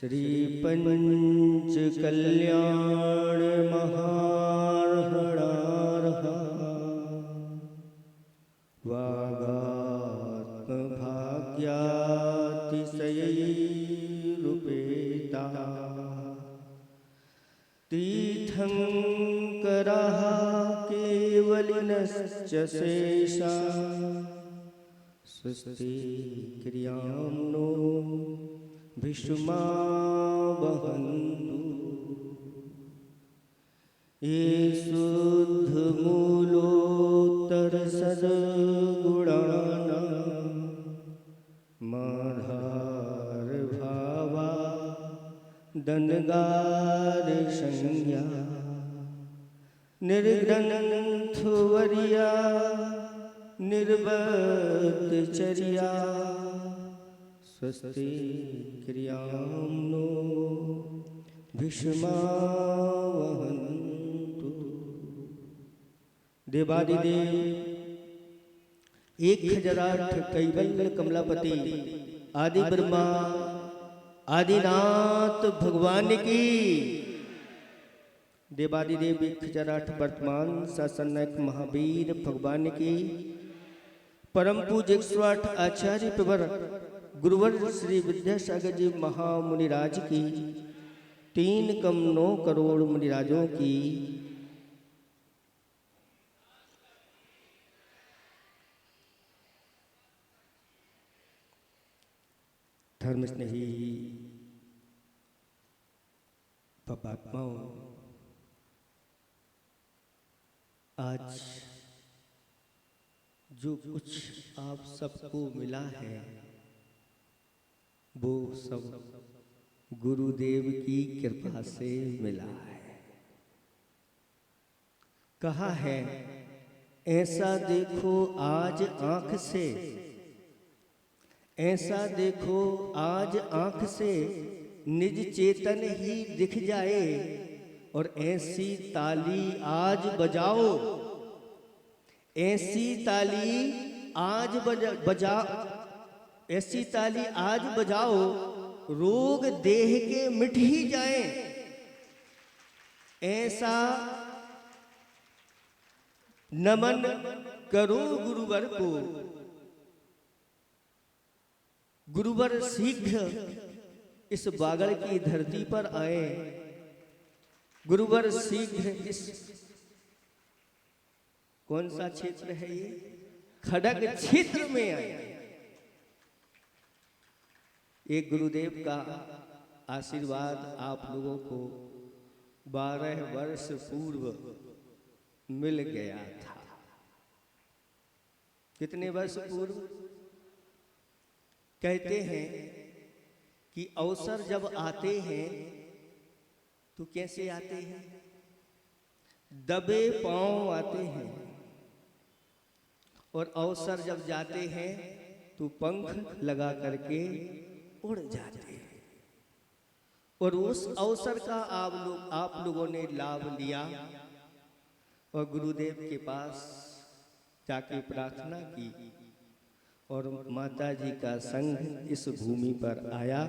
श्री पंच कल्याण महार्हणार्हा वागात्म भाग्यातिशयैरुपेता तीर्थंकरः केवलिनश्च शेषा स्वस्ति क्रियां नो भीष्मा वहन्तु ये शुद्धमूलोत्तर सद्गुणानां माधार भावा दनगार संज्ञा निर्ग्रंथवर्या निर्बद्धचर्या स्वस्ति क्रियां नो भीष्मा वहन्तु। देवादिदेव 1008 कैवल्य कमलापति आदि ब्रह्मा आदिनाथ भगवान की। देवादिदेव 1008 वर्तमान शासन नायक महावीर भगवान की। परम पूज्य 108 आचार्य प्रवर गुरुवर श्री विद्यासागर जी महामुनिराज की। 3,9 करोड़ मुनिराजों की। धर्म स्नेही पापात्माओं, आज जो कुछ आप सबको मिला है वो सब गुरुदेव की कृपा से मिला है। कहा है ऐसा देखो आज आंख से, ऐसा देखो आज आंख से निज चेतन ही दिख जाए, और ऐसी ताली आज बजाओ, ऐसी ताली आज ऐसी ताली आज बजाओ रोग देह के मिट ही जाएं। ऐसा नमन करो गुरुवर को। गुरुवर शीघ्र इस बागड़ की धरती पर आए। गुरुवर शीघ्र इस कौन सा क्षेत्र है ये, खड़ग क्षेत्र में आए। एक गुरुदेव का आशीर्वाद आप लोगों को 12 वर्ष पूर्व मिल गया था। कितने वर्ष पूर्व? कहते हैं कि अवसर जब आते हैं तो कैसे आते हैं? दबे पांव आते हैं, और अवसर जब जाते हैं तो पंख लगा करके उड़ जाते हैं। और उस अवसर का आप लोगों ने लाभ लिया और गुरुदेव के पास जाके प्रार्थना की, और माता जी का संघ इस भूमि पर आया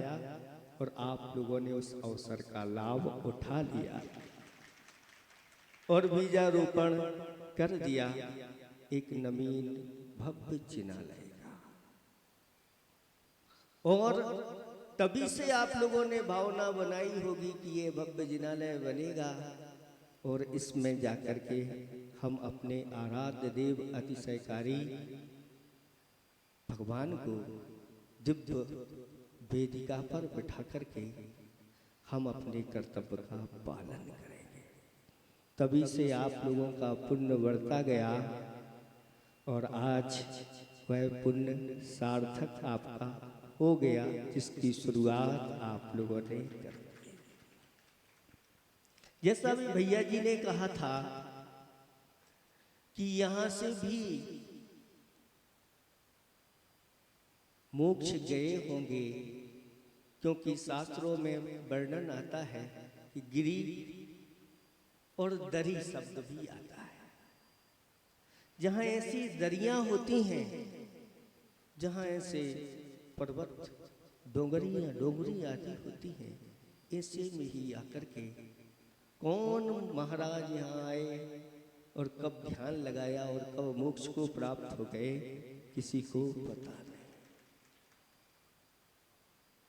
और आप लोगों ने उस अवसर का लाभ उठा लिया और बीजारोपण कर दिया एक नवीन भव्य जिनालय का। और तभी से आप लोगों ने भावना बनाई होगी कि ये भव्य जिनालय बनेगा, और इसमें जाकर के हम अपने आराध्य देव अतिशयकारी भगवान को दिव्य वेदिका पर बिठा करके हम अपने कर्तव्य का पालन करेंगे। तभी से आप लोगों का पुण्य बढ़ता गया, और आज वह पुण्य सार्थक आपका हो गया जिसकी शुरुआत आप लोगों ने कर दी। जैसा भी भैया जी ने कहा था कि यहां से भी मोक्ष गए होंगे, क्योंकि शास्त्रों में वर्णन आता है कि गिरी और दरी शब्द भी आता है। जहाँ ऐसी दरियाँ होती हैं, जहाँ ऐसे पर्वत डोंगरी आदि होती हैं, ऐसे में ही आकर के कौन महाराज यहाँ आए और कब ध्यान लगाया और कब मोक्ष को प्राप्त हो गए, किसी को पता नहीं।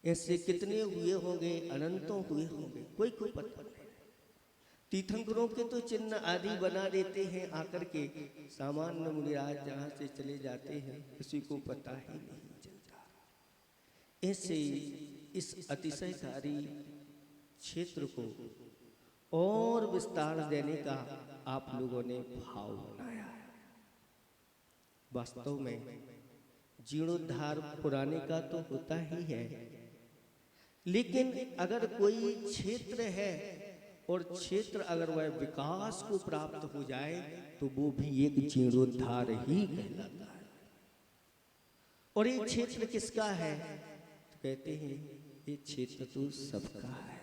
ऐसे कितने हुए होंगे, अनंतों हुए होंगे, कोई को पता नहीं। तीर्थंकरों के तो चिन्ह आदि बना देते हैं आकर के, सामान्य मुनिराज जहाँ से चले जाते हैं किसी को पता ही नहीं चलता। ऐसे इस अतिशयकारी क्षेत्र को और विस्तार देने का आप लोगों ने भाव बनाया है। वास्तव में जीर्णोद्धार पुराने का तो होता ही है, लेकिन अगर कोई क्षेत्र है और क्षेत्र अगर वह विकास को प्राप्त हो जाए तो वो भी एक जीर्णोद्धार ही कहलाता है। और ये क्षेत्र किसका है? तो कहते हैं ये क्षेत्र तो सबका है,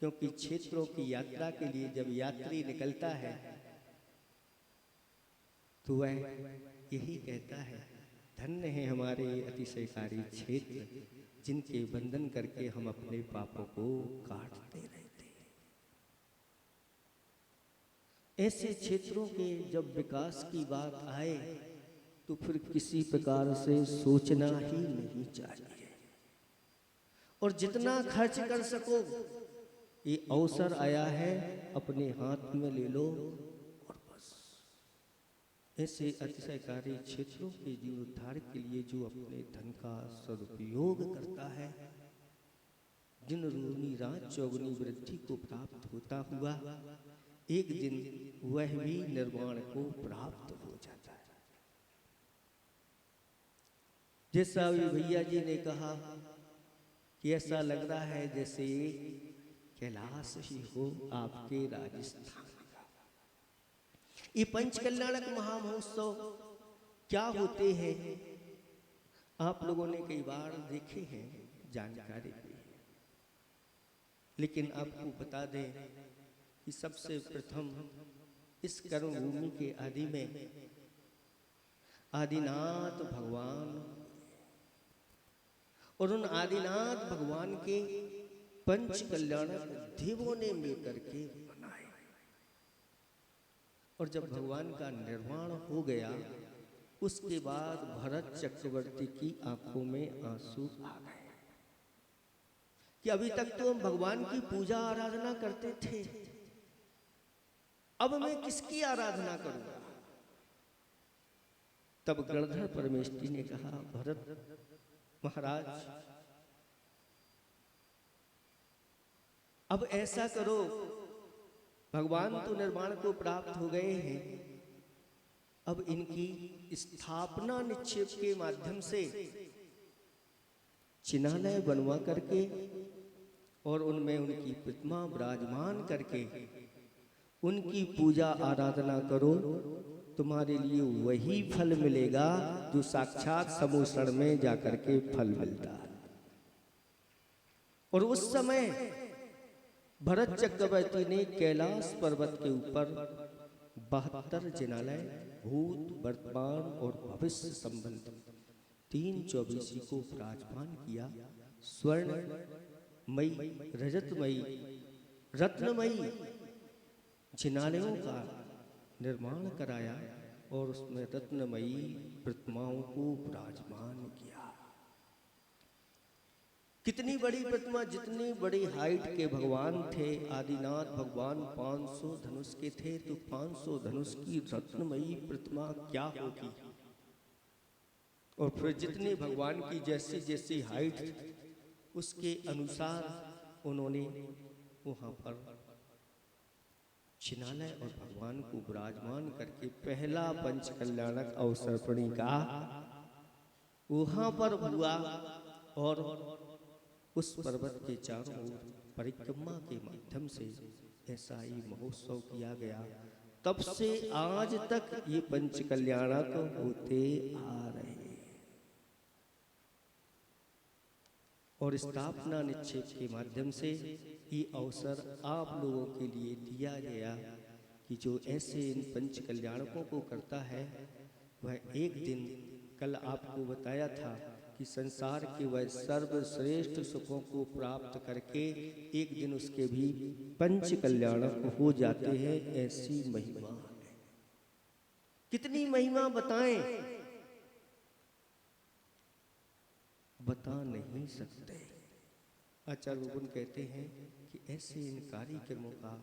क्योंकि क्षेत्रों की यात्रा के लिए जब यात्री निकलता है तो वह यही कहता है, धन्य है हमारे अतिशयकारी क्षेत्र, जिनके बंधन करके हम अपने पापों को काटते रहते हैं। ऐसे क्षेत्रों के जब विकास की बात आए तो फिर किसी प्रकार से सोचना ही नहीं चाहिए, और जितना खर्च कर सको, ये अवसर आया है अपने हाथ में ले लो और बस। ऐसे अतिशयकारी क्षेत्रों के जीर्णोद्धार के लिए जो अपने धन का सदुपयोग करता है, दिन रोनी रात चौगुनी वृद्धि को प्राप्त होता हुआ एक दिन वह भी निर्वाण को प्राप्त हो जाता है। जैसा अभी भैया जी ने कहा कि ऐसा लग रहा है जैसे कैलाश ही हो आपके राजस्थान का। ये पंचकल्याणक महामहोत्सव क्या होते हैं आप लोगों ने कई बार देखे हैं, जानकारी भी है, लेकिन आपको बता दें कि सबसे प्रथम इस कर्मभूमि के आदि में आदिनाथ भगवान, और उन आदिनाथ भगवान के पंच कल्याणक देवों ने मिलकर के बनाए। और जब भगवान का निर्वाण हो गया उसके बाद भरत चक्रवर्ती की आंखों में आंसू आ गए कि अभी तक तो हम भगवान की पूजा आराधना करते थे, अब मैं किसकी आराधना करूंगा? तब गणधर परमेष्ठी ने कहा, भरत महाराज अब ऐसा करो, भगवान तो निर्वाण को प्राप्त हो गए हैं, अब इनकी स्थापना निक्षेप के माध्यम से चिन्हालय बनवा करके और उनमें उनकी प्रतिमा विराजमान करके उनकी पूजा आराधना करो, तुम्हारे लिए वही फल मिलेगा जो साक्षात समूसण में जाकर के फल मिलता है। और उस समय भरत चक्रवर्ती ने कैलाश पर्वत के ऊपर 72 जिनालय, भूत, वर्तमान और भविष्य संबंध 324 को विराजमान किया। स्वर्णमयी, रजतमयी, रत्नमयी जिनालयों का निर्माण कराया और उसमें रत्नमयी प्रतिमाओं को विराजमान किया। कितनी बड़ी प्रतिमा, जितनी बड़ी हाइट के भगवान थे आदिनाथ भगवान 500 धनुष के थे, तो 500 धनुष की रत्नमयी प्रतिमा क्या होगी? और फिर जितने भगवान की जैसी जैसी हाइट उसके अनुसार उन्होंने वहां पर चिन्हालय और भगवान को विराजमान करके पहला पंच कल्याणक अवसर्पणी का वहां पर हुआ। और उस पर्वत के चारों ओर परिक्रमा के माध्यम से ऐसा ही महोत्सव किया गया। तब से आज तक ये पंच कल्याणक होते आ रहे हैं। और स्थापना निक्षेप के माध्यम से ये अवसर आप लोगों के लिए दिया गया कि जो ऐसे इन पंच कल्याणकों को करता है वह एक दिन, कल आपको बताया था कि संसार के वह सर्वश्रेष्ठ सुखों को प्राप्त करके एक दिन उसके भी पंच कल्याणक हो जाते हैं। ऐसी महिमा है। कितनी महिमा बताएं, बता नहीं सकते। आचार्य भगवान कहते हैं कि ऐसे इन कार्यक्रमों का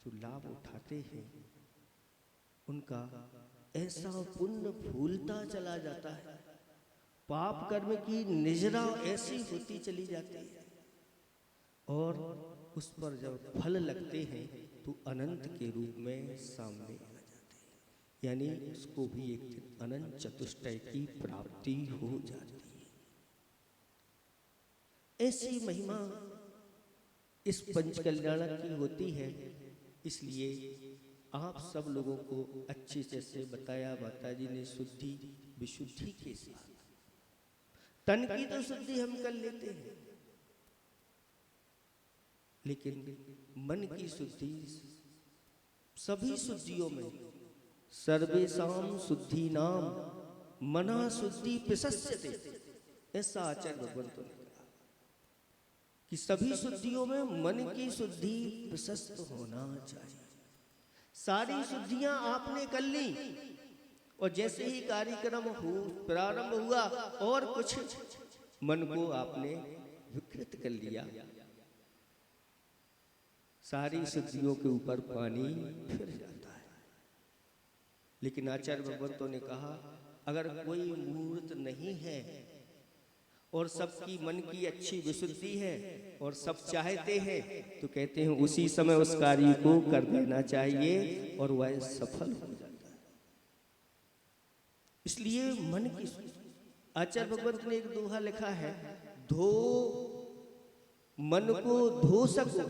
जो लाभ उठाते हैं उनका ऐसा पुण्य फूलता चला जाता है, पाप कर्म की निजरा ऐसी होती चली जाती है, और उस पर जब फल लगते हैं तो अनंत के रूप में सामने आ जाते हैं। यानी उसको भी एक दिन अनंत चतुष्टय की प्राप्ति हो जाती है। ऐसी महिमा इस पंच कल्याणक की होती है। इसलिए आप सब लोगों को अच्छे से बताया माता जी ने, शुद्धि विशुद्धि के साथ। तन की तो शुद्धि हम कर लेते हैं, लेकिन मन की शुद्धि सभी शुद्धियों में सर्वेषां शुद्धि नाम मना शुद्धि प्रशस्यते, ऐसा आचार्य भगवंतों ने कहा कि सभी शुद्धियों में मन की शुद्धि प्रशस्त होना चाहिए। सारी शुद्धियां आपने कर ली और जैसे ही कार्यक्रम प्रारंभ हुआ और कुछ मन को आपने विकृत कर लिया, सारी शुद्धियों के ऊपर पानी फिर जाता है। लेकिन आचार्य भगवंतों ने कहा अगर कोई मुहूर्त नहीं है और सबकी मन की अच्छी विशुद्धि है और सब चाहते हैं, तो कहते हैं उसी समय उस कार्य को कर देना चाहिए और वह सफल हो जाता है। इसलिए मन की आचार्य भगवंत ने एक दोहा लिखा है, धो मन को धो सको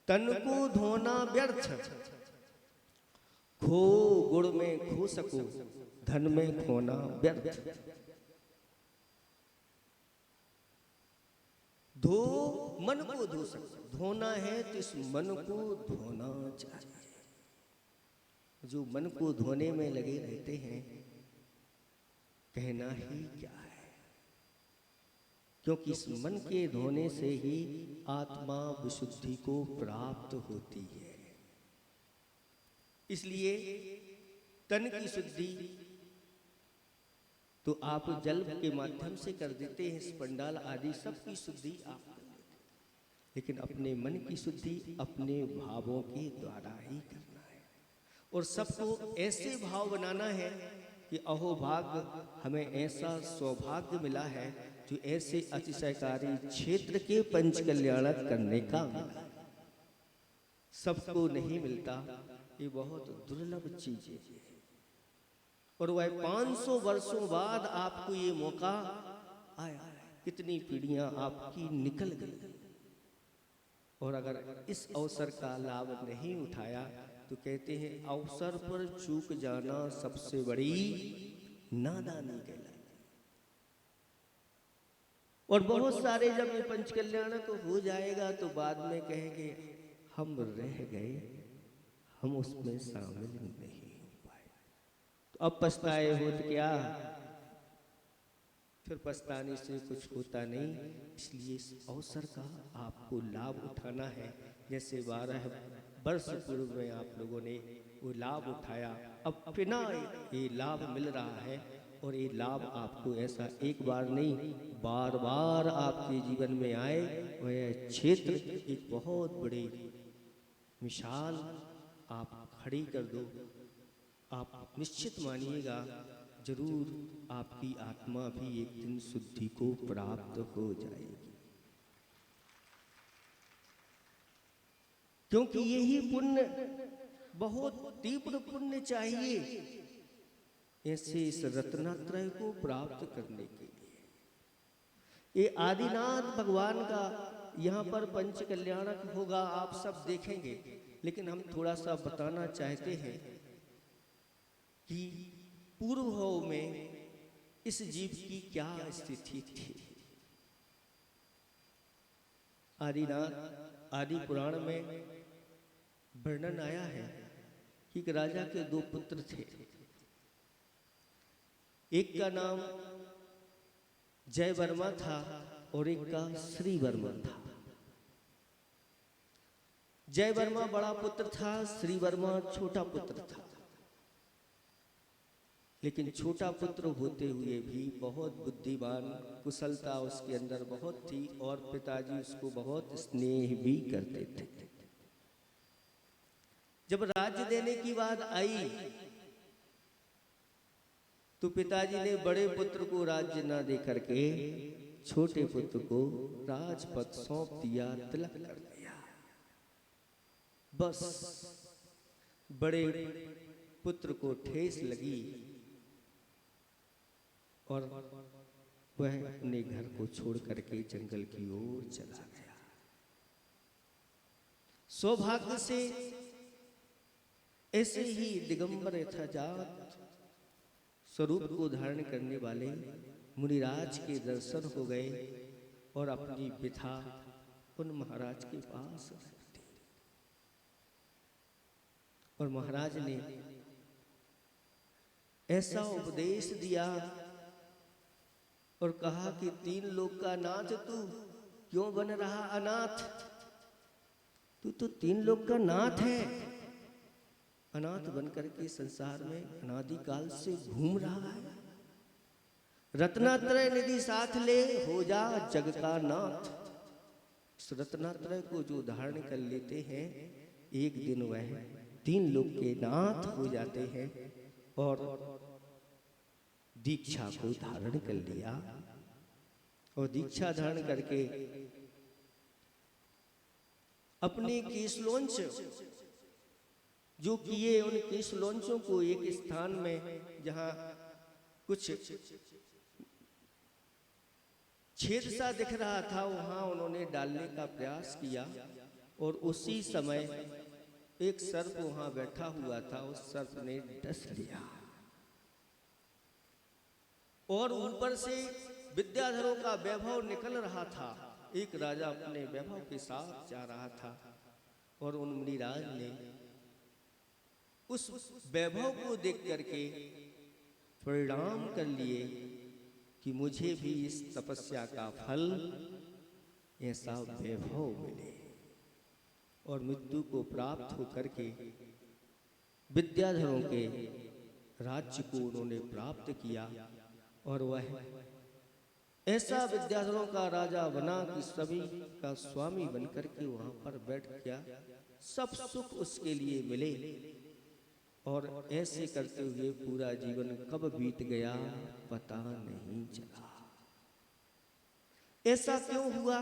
तन को धोना व्यर्थ, खो गुड़ में खो सको धन में खोना व्यर्थ। धो मन को धो सको, धोना है तो इस मन को धोना चाहिए। जो मन को धोने में लगे रहते हैं, कहना ही क्या है, क्योंकि इस मन के धोने से ही आत्मा विशुद्धि को प्राप्त होती है। इसलिए तन की शुद्धि तो आप जल के माध्यम से कर देते हैं, इस पंडाल आदि सब की शुद्धि आप कर देते हैं, लेकिन अपने मन की शुद्धि अपने भावों के द्वारा ही करना है। और सबको ऐसे भाव बनाना है कि अहोभाग्य, हमें ऐसा सौभाग्य मिला है जो ऐसे अतिशयकारी क्षेत्र के पंच कल्याणक करने का मिला। सबको नहीं मिलता, ये बहुत दुर्लभ चीज है। और वह 500 वर्षों बाद आपको ये मौका आया। कितनी पीढ़ियां आपकी निकल गई, और अगर इस अवसर का लाभ नहीं उठाया तो कहते हैं अवसर पर चूक जाना सबसे बड़ी नादानी कहलाती। और बहुत सारे जब ये पंच कल्याणक हो जाएगा तो बाद में कहेंगे हम रह गए, हम उसमें शामिल नहीं हो पाए। तो अब पछताए हो तो क्या, फिर पछताने से कुछ होता नहीं। इसलिए इस अवसर का आपको लाभ उठाना है। जैसे 12 वर्ष पूर्व में आप लोगों ने वो लाभ उठाया, अब बिना ये लाभ मिल रहा है, और ये लाभ आपको ऐसा एक बार नहीं बार बार आपके जीवन में आए। वह क्षेत्र एक बहुत बड़ी मिसाल आप खड़ी कर दो। आप निश्चित मानिएगा जरूर आपकी आत्मा भी एक दिन शुद्धि को प्राप्त हो जाएगी, क्योंकि यही पुण्य बहुत तीव्र पुण्य चाहिए ऐसे इस रत्नात्रय को प्राप्त करने के लिए। ये आदिनाथ भगवान का यहाँ पर पंच कल्याणक होगा, आप सब देखेंगे, लेकिन हम थोड़ा सा बताना चाहते हैं कि पूर्व भाव में इस जीव की क्या स्थिति थी। आदिनाथ आदि पुराण में वर्णन आया है कि एक राजा के 2 पुत्र थे। एक का नाम जय वर्मा था और एक का श्री वर्मा था। जय वर्मा बड़ा पुत्र था, श्री वर्मा छोटा पुत्र था। लेकिन छोटा पुत्र होते हुए भी बहुत बुद्धिमान, कुशलता उसके अंदर बहुत थी और पिताजी उसको बहुत स्नेह भी करते थे। जब राज्य देने की बात आई तो पिताजी ने बड़े पुत्र को राज्य न दे करके छोटे पुत्र को राजपद सौंप दिया, तिलक कर दिया। बस बड़े पुत्र को ठेस लगी और वह अपने घर को छोड़ करके जंगल की ओर चला गया। सौभाग्य से ऐसे ही दिगंबर यथाजात स्वरूप को धारण करने वाले मुनिराज के दर्शन हो गए और अपनी व्यथा उन महाराज के पास रख दी। और महाराज ने ऐसा उपदेश दिया और कहा कि 3 लोक का नाथ तू क्यों बन रहा अनाथ? तू तो 3 लोक का नाथ है। अनाथ बनकर के संसार में अनादिकाल से घूम रहा है। रत्नात्रय निधि साथ ले, हो जा जग का नाथ। इस रत्नात्रय को जो धारण कर लेते हैं, एक दिन वह 3 लोक के नाथ हो जाते हैं। और दीक्षा को धारण कर लिया और दीक्षा धारण करके अपने केशलोंच जो किए, उन केशलोंचों को एक स्थान में जहां कुछ छेद सा दिख रहा था वहां उन्होंने डालने का प्रयास किया। और उसी समय एक सर्प वहां बैठा हुआ था, उस सर्प ने डस लिया और ऊपर से विद्याधरों का वैभव निकल रहा था। एक राजा अपने वैभव के साथ जा रहा था और उन मुनिराज ने उस वैभव को देख करके परिणाम कर लिए कि मुझे भी इस तपस्या का फल ऐसा वैभव मिले। और मृत्यु को प्राप्त होकर के विद्याधरों के राज्य को उन्होंने प्राप्त किया। और वह ऐसा विद्याधरों का राजा बना कि सभी का स्वामी बनकर के वहां पर बैठ गया। सब सुख उसके लिए मिले और ऐसे करते हुए पूरा जीवन कब बीत गया पता नहीं चला। ऐसा क्यों हुआ?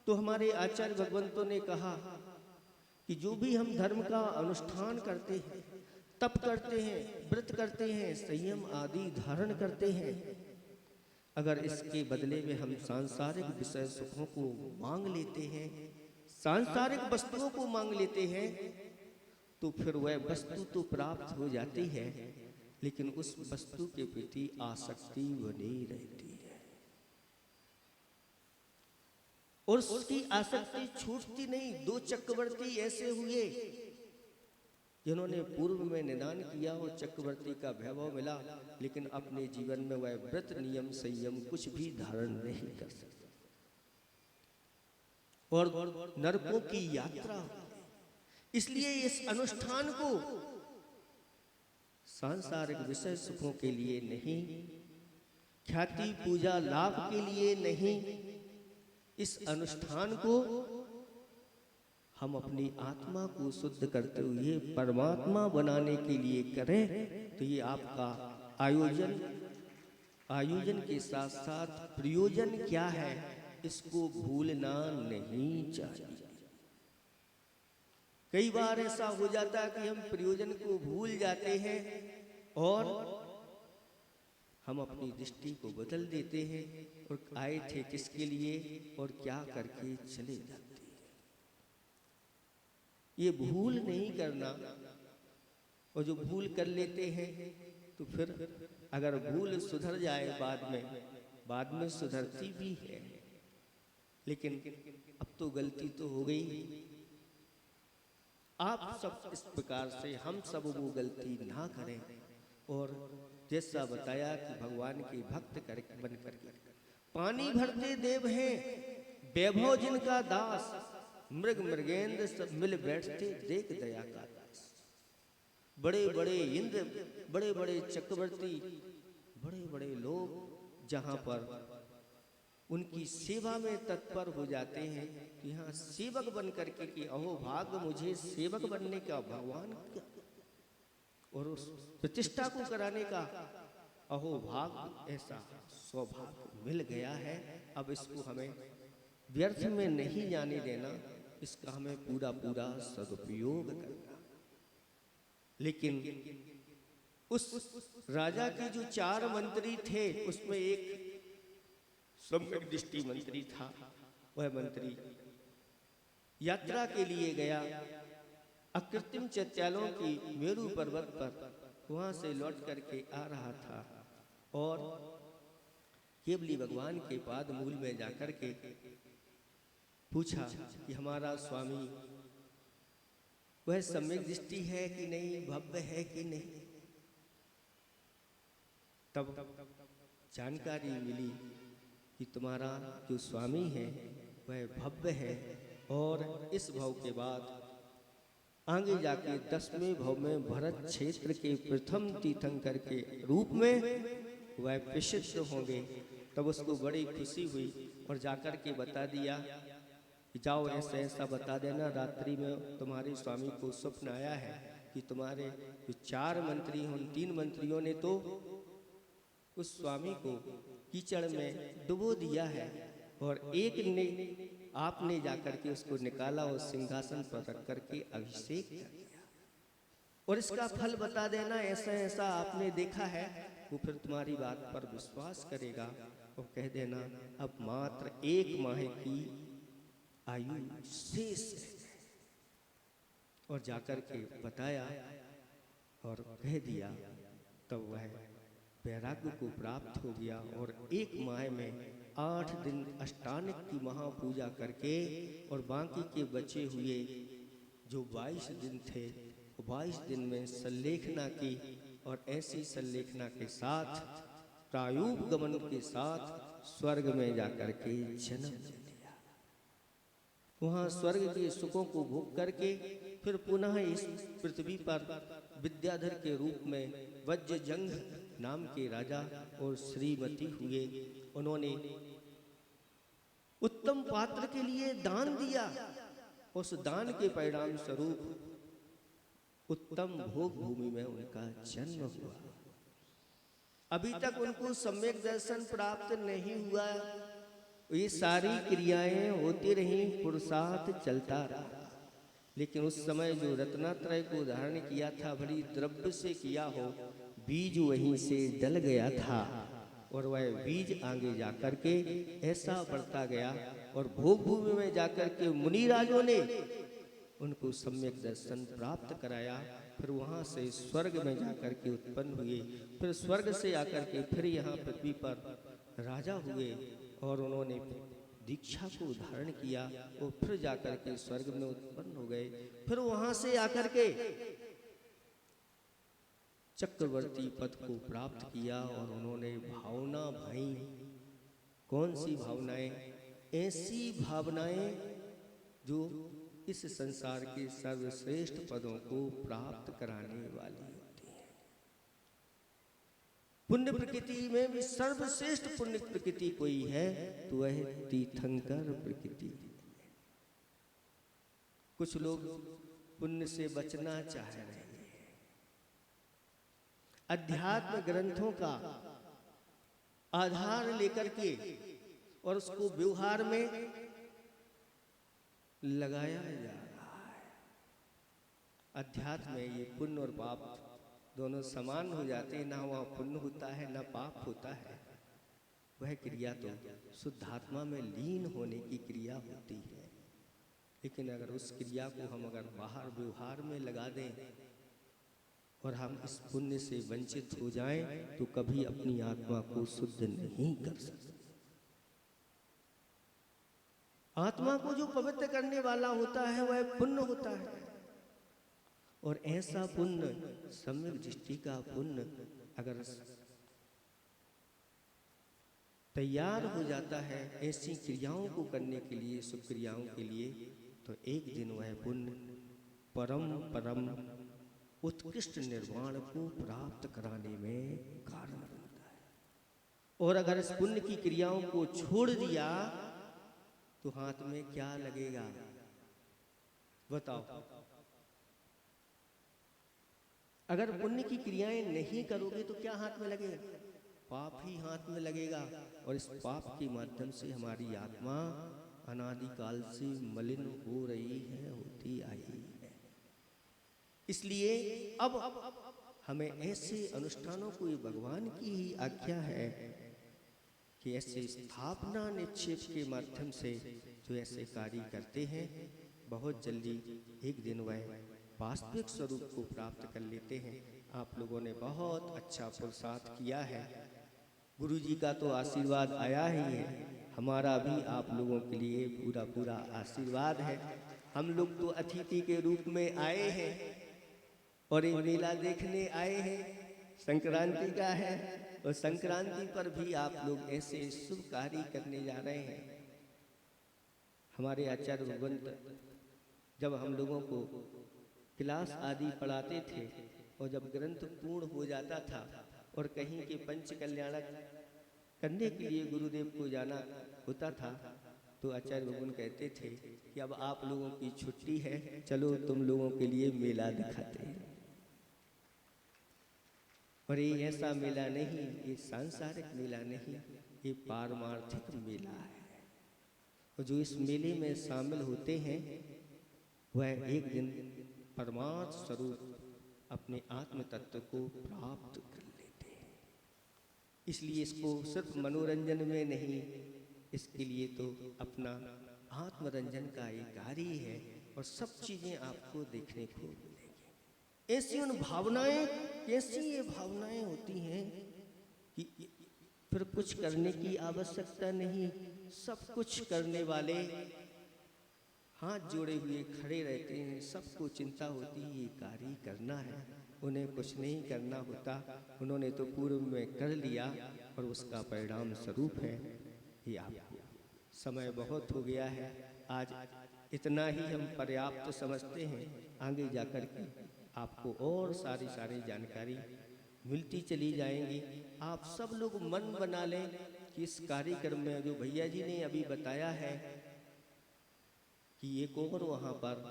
तो हमारे आचार्य भगवंतों ने कहा कि जो भी हम धर्म का अनुष्ठान करते हैं, तप करते हैं, व्रत करते हैं, संयम आदि धारण करते हैं, अगर इसके बदले में हम सांसारिक विषय सुखों को मांग लेते हैं, सांसारिक वस्तुओं को मांग लेते हैं, तो फिर वह वस्तु तो प्राप्त हो जाती है, लेकिन उस वस्तु के प्रति आसक्ति बनी रहती है और उसकी आसक्ति छूटती नहीं। 2 चक्रवर्ती ऐसे हुए जिन्होंने पूर्व में निदान किया और चक्रवर्ती का वैभव मिला, लेकिन अपने जीवन में वह व्रत नियम संयम कुछ भी धारण नहीं कर सकते और नरकों की यात्रा। इसलिए इस अनुष्ठान को सांसारिक विषय सुखों के लिए नहीं, ख्याति पूजा लाभ के लिए नहीं, इस अनुष्ठान को हम अपनी आत्मा को शुद्ध करते हुए परमात्मा बनाने के लिए करें। तो ये आपका आयोजन के साथ साथ प्रयोजन क्या है, इसको भूलना नहीं चाहिए। कई बार ऐसा हो जाता है कि हम प्रयोजन को भूल जाते हैं और हम अपनी दृष्टि को बदल देते हैं और आए थे किसके लिए और क्या करके चले जाते हैं। ये भूल नहीं करना, और जो भूल कर लेते हैं तो फिर अगर भूल सुधर जाए बाद में सुधरती भी है, लेकिन अब तो गलती तो हो गई। आप सब इस प्रकार से हम सब वो गलती ना करें और जैसा बताया कि भगवान के भक्त बन करके पानी भरते देव हैं, वैभव जिनका दास, मृग मृगेंद्र सब मिल बैठते देख दया का दास। बड़े बड़े इंद्र, बड़े बड़े चक्रवर्ती, बड़े बड़े लोग जहां पर उनकी सेवा में तत्पर हो जाते हैं कि यहाँ सेवक बन करके कि अहो भाग्य मुझे सेवक बनने का, भगवान का और उस प्रतिष्ठा को कराने का अहो भाग्य, ऐसा सौभाग्य मिल गया है। अब इसको हमें व्यर्थ में नहीं जाने देना, इसका हमें पूरा पूरा सदुपयोग करना। लेकिन उस राजा के जो 4 मंत्री थे उसमें एक सम्यक दृष्टि मंत्री था। वह मंत्री यात्रा के लिए गया अकृत्रिम चैत्यालों की मेरू पर्वत पर, वहां से लौट करके आ रहा था और केवली भगवान के पाद मूल में जाकर के पूछा कि हमारा स्वामी वह सम्यक दृष्टि है कि नहीं, भव्य है कि नहीं। तब जानकारी मिली कि तुम्हारा जो स्वामी है वह भव्य है और इस भव के बाद आगे जाके 10वें भव में भरत क्षेत्र के प्रथम तीर्थंकर के रूप में वह प्रसिद्ध होंगे। तब उसको बड़ी खुशी हुई और जाकर के बता दिया कि जाओ ऐसा ऐसा बता देना, रात्रि में तुम्हारे स्वामी को स्वप्न आया है कि तुम्हारे जो 4 मंत्री हैं उन 3 मंत्रियों ने तो उस स्वामी को कीचड़ में डुबो दिया है और एक ने आपने जाकर के उसको निकाला और सिंहासन पर रख करके अभिषेक कर दिया और इसका फल बता देना, ऐसा ऐसा आपने देखा है। वो फिर तुम्हारी बात पर विश्वास करेगा और कह देना अब मात्र 1 माह की आयु शेष है। और जाकर के बताया और कह दिया, तब वह वैराग्य को प्राप्त हो गया और 1 माह में 8 दिन अष्टानिक की महापूजा करके और बाकी के बचे हुए जो 22 दिन थे, 22 दिन में संलेखना की और ऐसी संलेखना के साथ प्रायूप गमन के साथ स्वर्ग में जाकर के जन्म लिया। वहाँ स्वर्ग के सुखों को भोग करके फिर पुनः इस पृथ्वी पर विद्याधर के रूप में वज्रजंग नाम के राजा और श्रीमती हुए। उन्होंने उत्तम पात्र के लिए दान दिया, उस दान के परिणाम स्वरूप उत्तम भोग भूमि में उनका जन्म हुआ। अभी तक उनको सम्यक दर्शन प्राप्त नहीं हुआ, ये सारी क्रियाएं होती रही, पुरुषार्थ चलता रहा। लेकिन उस समय जो रत्नात्रय को धारण किया था, बड़ी द्रव्य से किया हो, बीज वहीं से डल गया था और वह बीज आगे जाकर के ऐसा बढ़ता गया और भोग भूमि में जाकर के मुनिराजों ने उनको सम्यक दर्शन प्राप्त कराया। फिर वहाँ से स्वर्ग में जाकर के उत्पन्न हुए, फिर स्वर्ग से आकर के फिर यहाँ पृथ्वी पर राजा हुए और उन्होंने दीक्षा को धारण किया और फिर जाकर के स्वर्ग में उत्पन्न हो गए। फिर वहाँ से आकर के चक्रवर्ती पद को प्राप्त किया और उन्होंने भावना भाई। कौन सी भावनाएं? ऐसी भावनाएं जो इस संसार के सर्वश्रेष्ठ पदों को प्राप्त कराने वाली होती हैं। पुण्य प्रकृति में भी सर्वश्रेष्ठ पुण्य प्रकृति कोई है तो वह तीर्थंकर प्रकृति। कुछ लोग पुण्य से बचना चाह रहे हैं, अध्यात्म ग्रंथों का आधार लेकर के और उसको व्यवहार में लगाया जा रहा है। अध्यात्म में ये पुण्य और पाप दोनों समान हो जाते हैं, ना वहाँ पुण्य होता है ना पाप होता है। वह क्रिया तो शुद्धात्मा में लीन होने की क्रिया होती है। लेकिन अगर उस क्रिया को हम अगर बाहर व्यवहार में लगा दें और हम इस पुण्य से वंचित हो जाएं तो कभी अपनी आत्मा को शुद्ध नहीं कर सकते। आत्मा को जो पवित्र करने वाला होता है वह पुण्य होता है और ऐसा पुण्य, सम्यक दृष्टि का पुण्य अगर तैयार हो जाता है ऐसी क्रियाओं को करने के लिए, शुभ क्रियाओं के लिए, तो एक दिन वह पुण्य परम परम उत्कृष्ट निर्वाण को प्राप्त कराने में कारण बनता है। और अगर इस पुण्य की क्रियाओं को छोड़ दिया तो हाथ में क्या लगेगा बताओ? अगर पुण्य की क्रियाएं नहीं करोगे तो क्या हाथ में लगेगा? पाप ही हाथ में लगेगा। और इस पाप के माध्यम से हमारी आत्मा अनादिकाल से मलिन हो रही है, होती आई है। इसलिए अब हमें ऐसे अनुष्ठानों को, ये भगवान की ही आज्ञा है कि ऐसे स्थापना निक्षेप के माध्यम से जो ऐसे कार्य करते हैं, बहुत जल्दी एक दिन वह वास्तविक स्वरूप को प्राप्त कर लेते हैं। आप लोगों ने बहुत अच्छा पुरुषार्थ किया है, गुरु जी का तो आशीर्वाद आया ही है, हमारा भी आप लोगों के लिए पूरा पूरा आशीर्वाद है। हम लोग तो अतिथि के रूप में आए हैं और ये मेला देखने आए हैं, संक्रांति का है, और संक्रांति पर भी आप लोग ऐसे शुभ कार्य करने जा रहे हैं। हमारे आचार्य भगवंत जब हम लोगों को क्लास आदि पढ़ाते थे और जब ग्रंथ पूर्ण हो जाता था और कहीं के पंच कल्याणक करने के लिए गुरुदेव को जाना होता था, तो आचार्य भगवान कहते थे कि अब आप लोगों की छुट्टी है, चलो तुम लोगों के लिए मेला दिखाते हैं। और ये ऐसा मेला नहीं, ये सांसारिक मेला नहीं, ये पारमार्थिक मेला है। और जो इस मेले में शामिल होते हैं वह एक दिन परमार्थ स्वरूप अपने आत्म तत्व को प्राप्त कर लेते हैं। इसलिए इसको सिर्फ मनोरंजन में नहीं, इसके लिए तो अपना आत्मरंजन का एक कार्य है और सब चीजें आपको देखने को मिलेगी। ऐसी उन भावनाएं, कैसी ये भावनाएं होती हैं कि फिर कुछ करने की आवश्यकता नहीं, सब कुछ करने वाले हाथ जोड़े हुए खड़े रहते हैं। सबको चिंता होती है ये कार्य करना है, उन्हें कुछ नहीं करना होता, उन्होंने तो पूर्व में कर लिया और उसका परिणाम स्वरूप है ये आपको। समय बहुत हो गया है, आज इतना ही हम पर्याप्त समझते हैं। आगे जाकर के आपको और सारी जानकारी मिलती चली जाएंगी। आप सब लोग मन बना लें कि इस कार्यक्रम में जो भैया जी ने अभी बताया है कि एक और वहाँ पर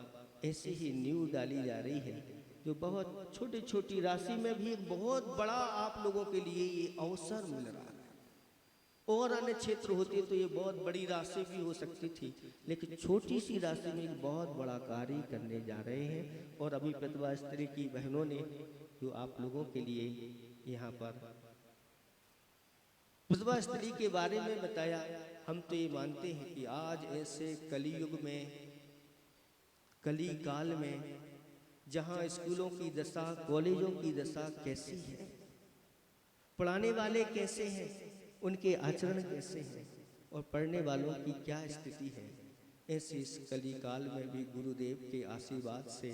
ऐसे ही नींव डाली जा रही है, जो बहुत छोटी छोटी राशि में भी एक बहुत बड़ा आप लोगों के लिए ये अवसर मिल रहा है। और अन्य क्षेत्र होते तो ये बहुत बड़ी राशि भी हो सकती थी, लेकिन छोटी सी राशि में एक बहुत बड़ा कार्य करने जा रहे हैं। और अभी विधवा स्त्री की बहनों ने जो आप लोगों के लिए यहाँ पर विधवा स्त्री के बारे में बताया, हम तो ये मानते हैं कि आज ऐसे कलियुग में, कली काल में, जहाँ स्कूलों की दशा, कॉलेजों की दशा कैसी है, पढ़ाने वाले कैसे हैं, उनके आचरण कैसे हैं और पढ़ने वालों की क्या स्थिति है, ऐसे इस कली काल में भी गुरुदेव के आशीर्वाद से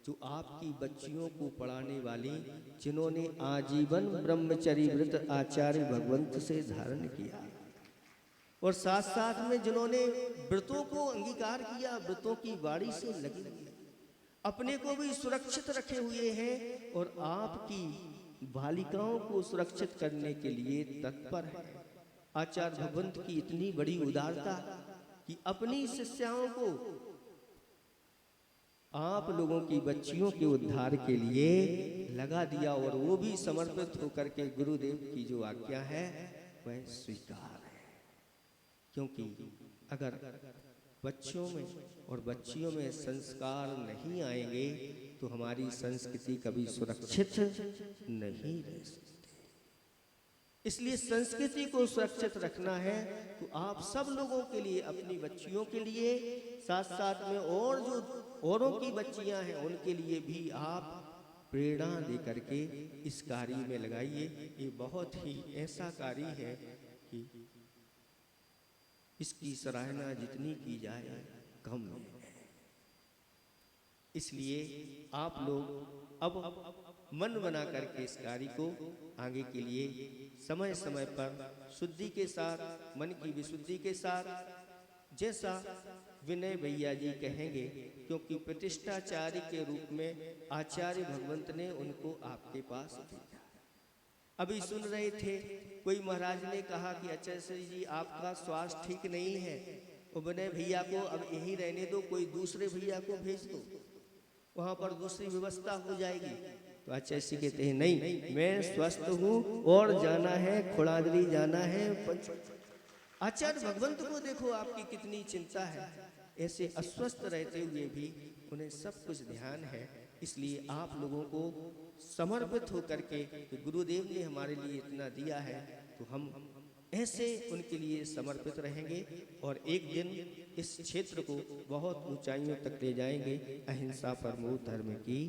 जो आपकी बच्चियों को पढ़ाने वाली, जिन्होंने आजीवन ब्रह्मचर्य व्रत आचार्य भगवंत से धारण किया और साथ साथ में जिन्होंने व्रतों को अंगीकार किया, व्रतों की वाणी से लगे हुए, अपने को भी सुरक्षित रखे हुए हैं और आपकी बालिकाओं को सुरक्षित करने के लिए तत्पर है। आचार्य भगवंत की इतनी बड़ी उदारता कि अपनी शिष्याओं को आप लोगों की बच्चियों के उद्धार के लिए लगा दिया और वो भी समर्पित होकर के गुरुदेव की जो आज्ञा है वह स्वीकार है। क्योंकि अगर बच्चों में और बच्चियों में संस्कार नहीं आएंगे तो हमारी संस्कृति कभी सुरक्षित नहीं रह सकती। इसलिए संस्कृति को सुरक्षित रखना है तो आप सब लोगों के लिए, अपनी बच्चियों के लिए, साथ साथ में और जो औरों की बच्चियां हैं उनके लिए भी आप प्रेरणा दे करके इस कार्य में लगाइए। ये बहुत ही ऐसा कार्य है कि इसकी सराहना जितनी की जाए कम है। इसलिए आप लोग अब मन बना करके इस कार्य को आगे के लिए समय समय पर शुद्धि के साथ, मन की विशुद्धि के साथ, जैसा विनय भैया जी कहेंगे, क्योंकि प्रतिष्ठाचार्य के रूप में आचार्य भगवंत ने उनको आपके पास भेजा। अभी सुन रहे थे, कोई महाराज ने कहा कि आचार्य जी आपका स्वास्थ्य ठीक नहीं है, और विनय भैया को अब यहीं रहने दो, कोई दूसरे भैया को भेज दो, वहां पर दूसरी व्यवस्था हो जाएगी। तो आचार्य जी कहते हैं नहीं, मैं स्वस्थ हूँ और जाना है, खुड़ादरी जाना है। आचार्य भगवंत को देखो आपकी कितनी चिंता है, ऐसे अस्वस्थ रहते हुए भी उन्हें सब कुछ ध्यान है। इसलिए आप लोगों को समर्पित होकर के कि गुरुदेव ने हमारे लिए इतना दिया है, तो हम ऐसे उनके लिए समर्पित रहेंगे और एक दिन इस क्षेत्र को बहुत ऊंचाइयों तक ले जाएंगे। अहिंसा परमो धर्म की